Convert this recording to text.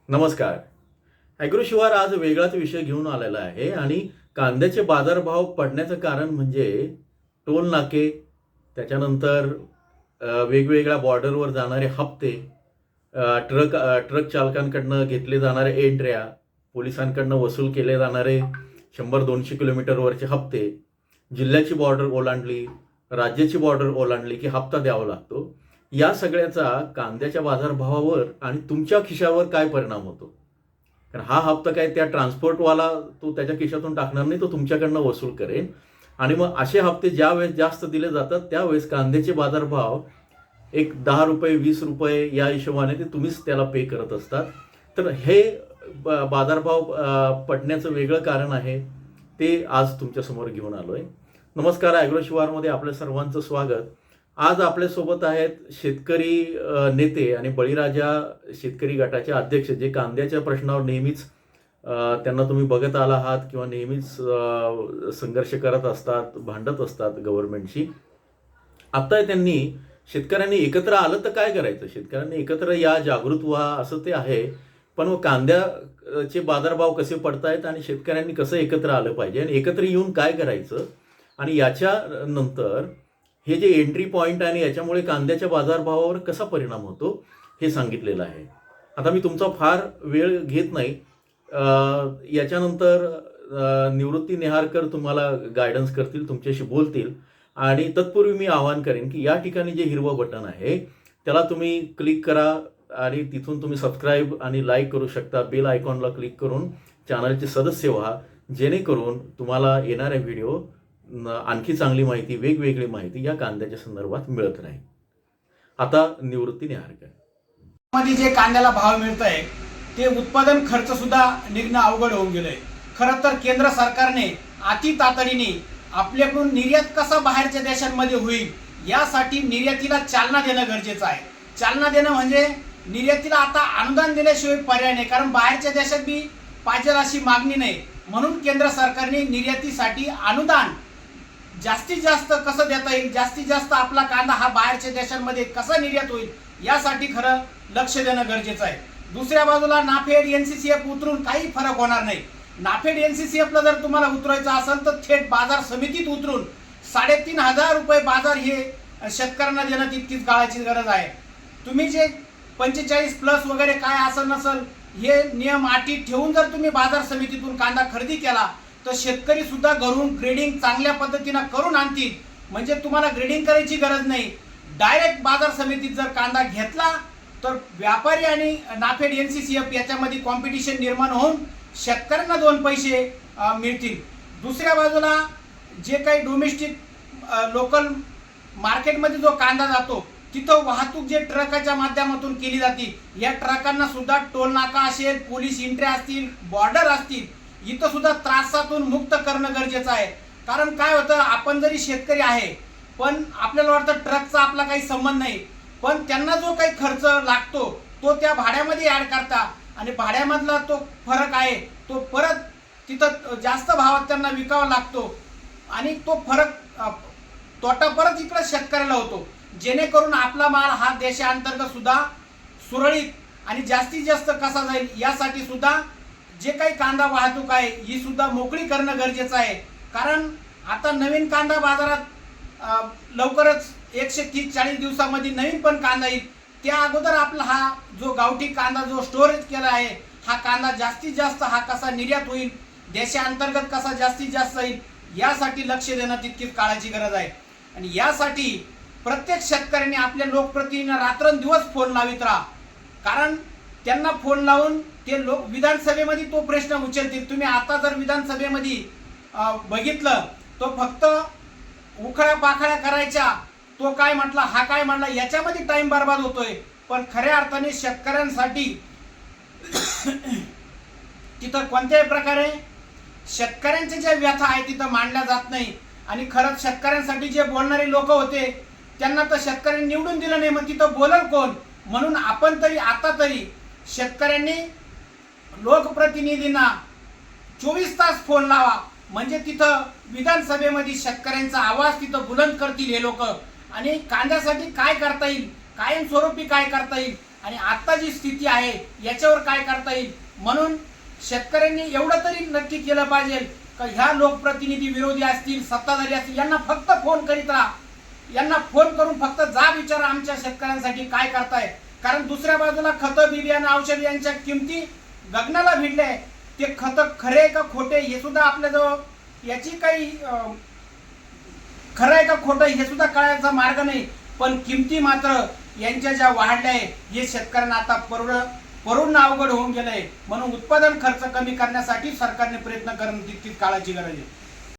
नमस्कार. ॲग्रो शिवार आज वेगळाच विषय घेऊन आलेला आहे आणि कांद्याचे बाजारभाव पडण्याचं कारण म्हणजे टोल नाके, त्याच्यानंतर वेगवेगळ्या बॉर्डरवर जाणारे हप्ते, ट्रक चालकांकडनं घेतले जाणारे एंट्र्या, पोलिसांकडनं वसूल केले जाणारे 100-200 किलोमीटरवरचे हप्ते, जिल्ह्याची बॉर्डर ओलांडली, राज्याची बॉर्डर ओलांडली की हप्ता द्यावा लागतो. या सगळ्याचा कांद्याच्या बाजारभावावर आणि तुमच्या खिशावर काय परिणाम होतो? कारण हा हप्ता काय त्या ट्रान्सपोर्टवाला तो त्याच्या खिशातून टाकणार नाही, तो तुमच्याकडनं वसूल करेल. आणि मग असे हप्ते ज्यावेळेस जास्त दिले जातात त्यावेळेस कांद्याचे बाजारभाव एक ₹10, ₹20 या हिशोबाने ते तुम्हीच त्याला पे करत असतात. तर हे बाजारभाव पडण्याचं वेगळं कारण आहे, ते आज तुमच्यासमोर घेऊन आलो आहे. नमस्कार, ॲग्रो शिवारमध्ये आपल्या सर्वांचं स्वागत. आज आपल्यासोबत आहेत शेतकरी नेते आणि बळीराजा शेतकरी गटाचे अध्यक्ष, जे कांद्याच्या प्रश्नावर नेहमीच त्यांना तुम्ही बघत आला आहात किंवा नेहमीच संघर्ष करत असतात, भांडत असतात गव्हर्नमेंटशी. आता त्यांनी शेतकऱ्यांनी एकत्र आलं तर काय करायचं, शेतकऱ्यांनी एकत्र या, जागृत व्हा, असं ते आहे. पण मग कांद्याचे बाजारभाव कसे पडतायत आणि शेतकऱ्यांनी कसं एकत्र आलं पाहिजे आणि एकत्र येऊन काय करायचं, आणि याच्या नंतर हे जे एंट्री पॉईंट आणि याच्यामुळे कांद्याच्या बाजारभावावर कसा परिणाम होतो हे सांगितलेलं आहे. आता मी तुमचा फार वेळ घेत नाही. याच्यानंतर निवृत्ती नेहारकर तुम्हाला गायडन्स करतील, तुमच्याशी बोलतील. आणि तत्पूर्वी मी आवाहन करेन की या ठिकाणी जे हिरवं बटन आहे त्याला तुम्ही क्लिक करा आणि तिथून तुम्ही सबस्क्राईब आणि लाईक करू शकता. बेल आयकॉनला क्लिक करून चॅनलचे सदस्य व्हा, जेणेकरून तुम्हाला येणाऱ्या व्हिडिओ आणखी चांगली माहिती, वेगवेगळी माहिती या कांद्याच्या संदर्भात मिळत राहील. आता निवृत्ती नेहारकर. मध्ये जे कांद्याला भाव मिळतोय ते उत्पादन खर्च सुद्धा निघणं अवघड होऊन गेलंय. खरं तर केंद्र सरकारने अति तातडीने आपल्याकडून निर्यात कसा बाहेरच्या देशांमध्ये होईल यासाठी निर्यातीला चालना देणं गरजेचं आहे. चालना देणं म्हणजे निर्यातीला आता अनुदान दिल्याशिवाय पर्याय नाही, कारण बाहेरच्या देशात बी पाहिजे अशी मागणी नाही. म्हणून केंद्र सरकारने निर्यातीसाठी अनुदान जास्तीत जास्त कसं देता येईल, जास्तीत जास्त आपला कांदा हा बाहेरच्या देशांमध्ये कसा निर्यात होईल यासाठी खरं लक्ष देणं गरजेचं आहे. दुसऱ्या बाजूला नाफेड, एनसीसीएफ उतरून काही फरक होणार नाही. नाफेड, एनसीसीएफला जर तुम्हाला उतरवायचं असेल तर थेट बाजार समितीत उतरून ₹3,500 बाजार हे शेतकऱ्यांना देणं तितकीच काळाची गरज आहे. तुम्ही जे 45+ वगैरे काय असं नसल हे नियम अटी ठेवून जर तुम्ही बाजार समितीतून कांदा खरेदी केला तर शेतकरी सुद्धा घरून ग्रेडिंग चांगल्या पद्धतीनं करून आणतील. म्हणजे तुम्हाला ग्रेडिंग करायची गरज नाही. डायरेक्ट बाजार समितीत जर कांदा घेतला तर व्यापारी आणि नाफेड, एनसीसीएफ याच्यामध्ये कॉम्पिटिशन निर्माण होऊन शेतकऱ्यांना 2 पैसे मिळतील. दुसऱ्या बाजूला जे काही डोमेस्टिक लोकल मार्केटमध्ये जो कांदा जातो तिथं वाहतूक जे ट्रकाच्या माध्यमातून केली जाते, या ट्रकांना सुद्धा टोल नाका असेल, पोलीस एंट्री असतील, बॉर्डर असतील, इथं सुद्धा त्रासातून मुक्त करणं गरजेचं आहे. कारण काय होतं, आपण जरी शेतकरी आहे पण आपल्याला वाटतं ट्रकचा आपला काही संबंध नाही, पण त्यांना जो काही खर्च लागतो तो त्या भाड्यामध्ये ऍड करता आणि भाड्यामधला तो फरक आहे तो परत तिथं जास्त भावात त्यांना विकावा लागतो आणि तो फरक तोटा परत इकडे शेतकऱ्याला होतो. जेणेकरून आपला माल हा देशांतर्गत सुद्धा सुरळीत आणि जास्तीत जास्त कसा जाईल यासाठी सुद्धा जे काही कांदा वाहतूक आहे ही सुद्धा मोकळी करणं गरजेचं आहे. कारण आता नवीन कांदा बाजारात लवकरच 130-40 दिवसामध्ये नवीन पण कांदा येईल. त्या अगोदर आपला हा जो गावठी कांदा जो स्टोरेज केला आहे हा कांदा जास्तीत जास्त हा कसा निर्यात होईल, देशांतर्गत कसा जास्तीत जास्त येईल यासाठी लक्ष देणं तितकीच काळाची गरज आहे. आणि यासाठी प्रत्येक शेतकऱ्यांनी आपल्या लोकप्रतिनिधींना रात्रंदिवस फोन लावित राहा. कारण त्यांना फोन लावून ते लोक विधानसभेमध्ये तो प्रश्न उचलतील. तुम्ही आता जर विधानसभेमध्ये बघितलं तो फक्त उखळ्या पाखळ्या करायच्या, तो काय म्हटला हा काय म्हटला याच्यामध्ये टाइम बर्बाद होतोय. पण खऱ्या अर्थाने शेतकऱ्यांसाठी तिथं कोणत्याही प्रकारे शेतकऱ्यांच्या ज्या व्यथा आहे तिथं मांडल्या जात नाही. आणि खरंच शेतकऱ्यांसाठी जे बोलणारे लोक होते त्यांना तर शेतकऱ्यांनी निवडून दिलं नाही, मग तिथं बोलल कोण? म्हणून आपण तरी आता तरी शेतकऱ्यांनी लोकप्रतिनिधींना 24 तास फोन लावा, म्हणजे तिथं विधानसभेमध्ये शेतकऱ्यांचा आवाज तिथं बुलंद करतील हे लोक. आणि कांद्यासाठी काय करता येईल, कायमस्वरूपी काय करता येईल आणि आता जी स्थिती आहे याच्यावर काय करता येईल. म्हणून शेतकऱ्यांनी एवढं तरी नक्की केलं पाहिजे का ह्या लोकप्रतिनिधी विरोधी असतील, सत्ताधारी असतील, यांना फक्त फोन करीत राहा. यांना फोन करून फक्त जा विचारा आमच्या शेतकऱ्यांसाठी काय करताय. कारण दुसऱ्या बाजूला खतं, बिबियाणं, औषध यांच्या किमती गगनाला भिडल्या आहे. ते खतं खरे का खोटे हे सुद्धा आपल्याजवळ याची काही खरं आहे का खोटं हे सुद्धा कळायचा मार्ग नाही. पण किमती मात्र यांच्या ज्या वाढल्या आहे हे शेतकऱ्यांना आता परवडणं अवघड होऊन गेलंय. म्हणून उत्पादन खर्च कमी करण्यासाठी सरकारने प्रयत्न करणं तितकीच काळाची गरज आहे.